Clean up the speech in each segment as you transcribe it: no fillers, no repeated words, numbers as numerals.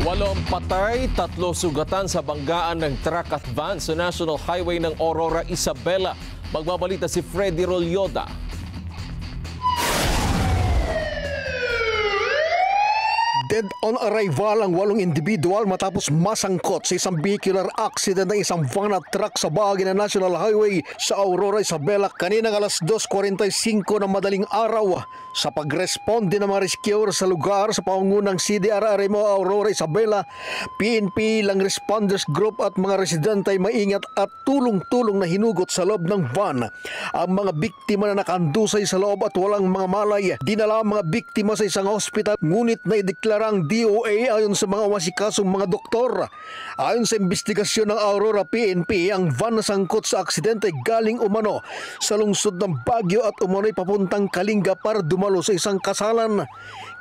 Walong patay, 3 sugatan sa banggaan ng truck at van sa National Highway ng Aurora, Isabela. Magbabalita si Freddy Rolyoda. Dead on arrival ang 8 individual matapos masangkot sa isang vehicular accident ng isang van at truck sa bahagi ng National Highway sa Aurora, Isabela kaninang alas 2:45 ng madaling araw. Sa pagresponde ng mga rescuer sa lugar sa pangungunang CDRRMO Aurora, Isabela, PNP, Lang Responders Group at mga residente ay maingat at tulong-tulong na hinugot sa loob ng van. Ang mga biktima na nakandusay sa loob at walang mga malay, dinala ang mga biktima sa isang hospital ngunit naideklarang DOA ayon sa mga wasikasong mga doktor. Ayon sa investigasyon ng Aurora PNP, ang van na sangkot sa aksidente galing umano sa lungsod ng Baguio at umano'y papuntang Kalinga para dumalo sa isang kasalan.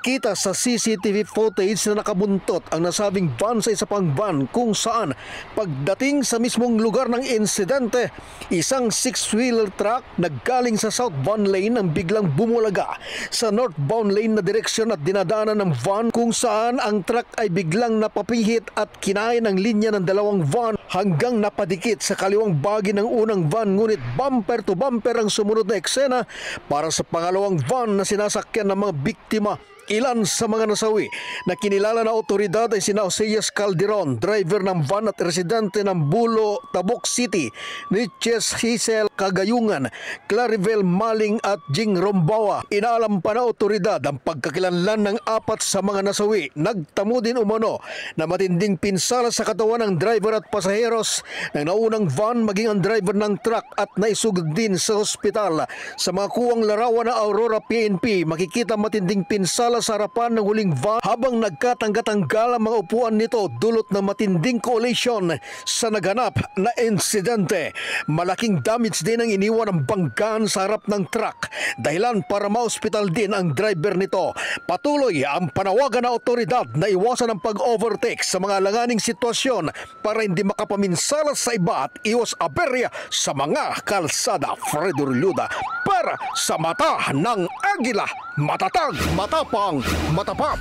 Kita sa CCTV footage na nakabuntot ang nasabing van sa isa pang van kung saan pagdating sa mismong lugar ng insidente, isang 6-wheeler truck na galing sa southbound lane ang biglang bumulaga sa northbound lane na direksyon at dinadaanan ng van kung saan ang truck ay biglang napapihit at kinain ang linya ng dalawang van hanggang napadikit sa kaliwang bahagi ng unang van, ngunit bumper to bumper ang sumunod na eksena para sa pangalawang van na sinasakyan ng mga biktima. Ilan sa mga nasawi na kinilala na otoridad ay sina Oseas Calderon, driver ng van at residente ng Bulo, Tabuk City, Niches Hisel Kagayungan, Claribel Maling at Jing Rombawa. Inaalam pa na otoridad ang pagkakilanlan ng 4 sa mga nasawi. Nagtamo din umano na matinding pinsala sa katawan ng driver at pasaheros ng naunang van maging ang driver ng truck at naisugod din sa ospital. Sa mga kuwang larawan ng Aurora PNP, makikita matinding pinsala sa harapan ng huling van habang nagkatanggatanggal ang mga upuan nito dulot ng matinding collision sa naganap na insidente. Malaking damage din ang iniwan ng banggaan sa harap ng truck, dahilan para ma-hospital din ang driver nito. Patuloy ang panawagan ng otoridad na iwasan ang pag-overtake sa mga alanganing sitwasyon para hindi makapaminsala sa iba at iwas aberya sa mga kalsada. Freddy Rolyoda para sa Mata ng Agila. Matatag, matapang, matapat.